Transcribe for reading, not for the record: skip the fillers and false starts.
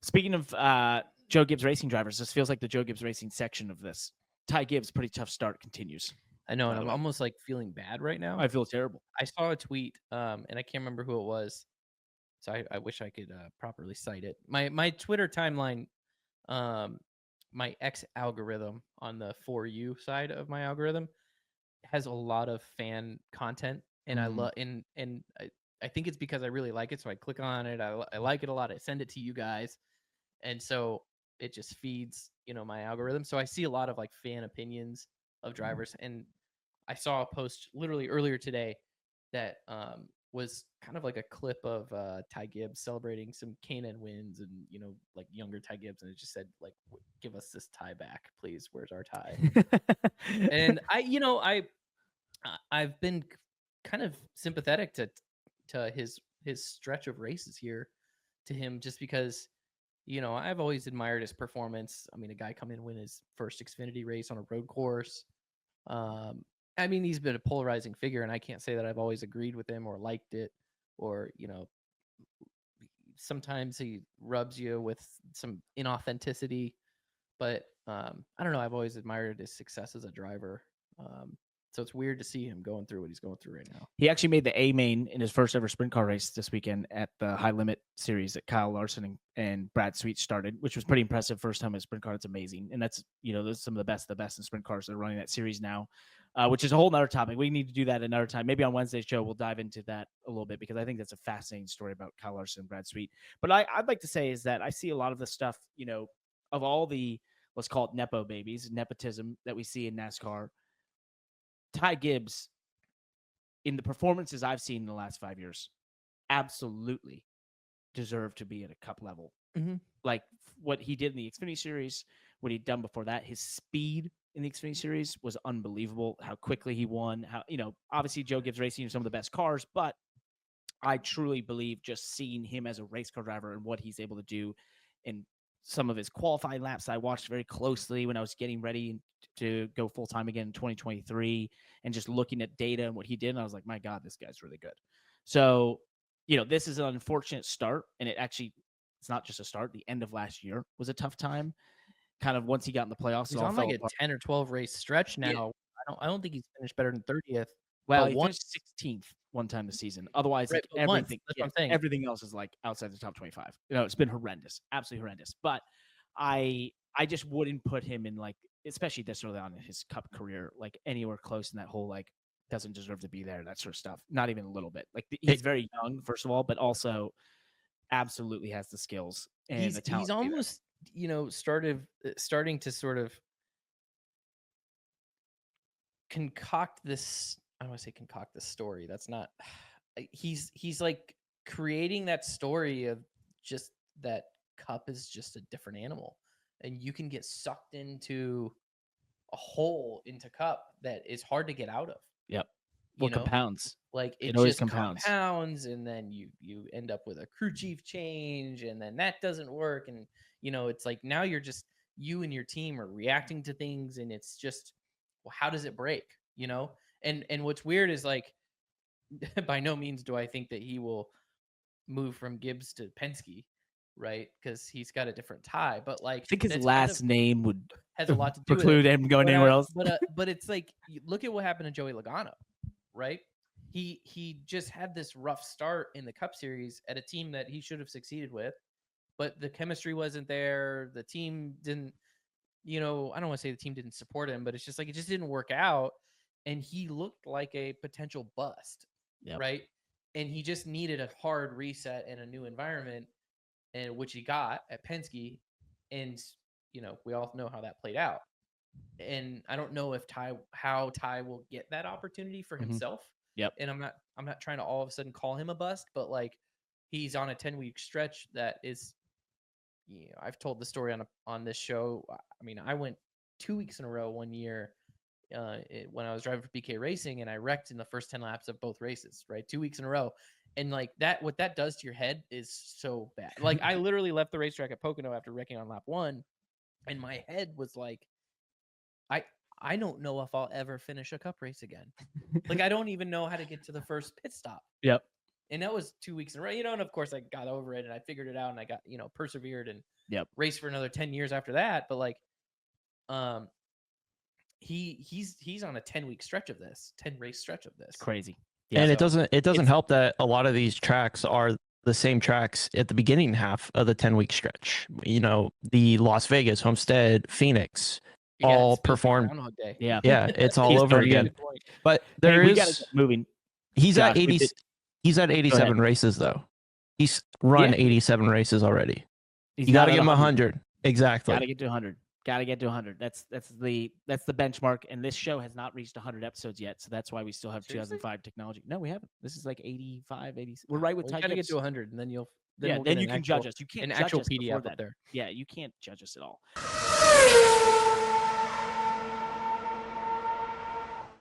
Speaking of Joe Gibbs Racing drivers, this feels like the Joe Gibbs Racing section of this. Ty Gibbs, pretty tough start, continues. I know, and I'm almost like feeling bad right now. I feel terrible. I saw a tweet, and I can't remember who it was, so I wish I could properly cite it. My Twitter timeline, my X algorithm on the For You side of my algorithm has a lot of fan content, and I love and I think it's because I really like it, so I click on it. I like it a lot. I send it to you guys, and so it just feeds my algorithm. So I see a lot of like fan opinions of drivers, and I saw a post literally earlier today that was kind of like a clip of Ty Gibbs celebrating some K&N wins and like younger Ty Gibbs, and it just said like, "Give us this tie back, please. Where's our tie?" And I've been kind of sympathetic to his stretch of races here to him, just because I've always admired his performance. I mean, a guy come in and win his first Xfinity race on a road course. I mean, he's been a polarizing figure, and I can't say that I've always agreed with him or liked it, or sometimes he rubs you with some inauthenticity. But I don't know. I've always admired his success as a driver. So it's weird to see him going through what he's going through right now. He actually made the A main in his first ever sprint car race this weekend at the High Limit Series that Kyle Larson and Brad Sweet started, which was pretty impressive. First time in a sprint car. It's amazing. And that's, those some of the best in sprint cars that are running that series now, which is a whole nother topic. We need to do that another time. Maybe on Wednesday's show, we'll dive into that a little bit, because I think that's a fascinating story about Kyle Larson and Brad Sweet. But I'd like to say is that I see a lot of the stuff, of all the, let's call it nepo babies, nepotism that we see in NASCAR. Ty Gibbs, in the performances I've seen in the last 5 years, absolutely deserved to be at a cup level. Mm-hmm. Like what he did in the Xfinity Series, what he'd done before that, his speed in the Xfinity Series was unbelievable. How quickly he won. How obviously Joe Gibbs Racing are some of the best cars, but I truly believe just seeing him as a race car driver and what he's able to do in some of his qualifying laps I watched very closely when I was getting ready to go full time again in 2023, and just looking at data and what he did. And I was like, my God, this guy's really good. So, this is an unfortunate start, and it's not just a start. The end of last year was a tough time. Kind of once he got in the playoffs, he's on like a 10 or 12 race stretch now. Yeah. I don't think he's finished better than 30th. Well, he finished 16th one time this season. Otherwise, right, everything, that's what I'm saying. Everything else is like outside the top 25. It's been horrendous, absolutely horrendous. But I just wouldn't put him in, like, especially this early on in his cup career, like anywhere close in that whole like doesn't deserve to be there, that sort of stuff. Not even a little bit. Like he's very young, first of all, but also absolutely has the skills and the talent. He's almost starting to sort of concoct this. I don't want to say concoct this story. That's not. He's like creating that story of just that cup is just a different animal, and you can get sucked into a hole into cup that is hard to get out of. Yep. Well, compounds. Like it just compounds, and then you end up with a crew chief change, and then that doesn't work, and it's like now you're just, you and your team are reacting to things, and it's just, well, how does it break? And what's weird is, like, by no means do I think that he will move from Gibbs to Penske, right? Because he's got a different tie. But like, I think his last name would has a lot to do preclude with him going anywhere else. But it's like, look at what happened to Joey Logano, right? He just had this rough start in the Cup Series at a team that he should have succeeded with, but the chemistry wasn't there. The team didn't, I don't want to say the team didn't support him, but it's just like, it just didn't work out. And he looked like a potential bust, right? And he just needed a hard reset in a new environment, and which he got at Penske. And, we all know how that played out. And I don't know if how Ty will get that opportunity for himself. Yep. And I'm not trying to all of a sudden call him a bust, but like, he's on a 10-week stretch that is, I've told the story on this show. I mean, I went 2 weeks in a row one year when I was driving for BK Racing, and I wrecked in the first 10 laps of both races, right? 2 weeks in a row. And like that, what that does to your head is so bad. Like, I literally left the racetrack at Pocono after wrecking on lap 1, and my head was like, I don't know if I'll ever finish a Cup race again. Like, I don't even know how to get to the first pit stop. Yep. And that was 2 weeks in a row, and of course I got over it and I figured it out and I got, persevered and raced for another 10 years after that. But like, he's on a 10-week stretch of this, 10 race stretch of this. Crazy. Yeah, and it doesn't help that a lot of these tracks are the same tracks at the beginning half of the 10-week stretch. The Las Vegas, Homestead, Phoenix, all perform. Yeah, it's all over again. But we gotta get moving. He's at 80. He's at 87 races though. He's run 87 races already. You got to give him 100. Exactly. Got to get to 100. Got to get to 100. That's the benchmark. And this show has not reached 100 episodes yet, so that's why we still have 2005 technology. No, we haven't. This is like 85, 80. We're right with Ty Gibbs. Got to get to 100, and then you'll. Then you can judge us. You can't an judge actual us PDF up there. Yeah, you can't judge us at all.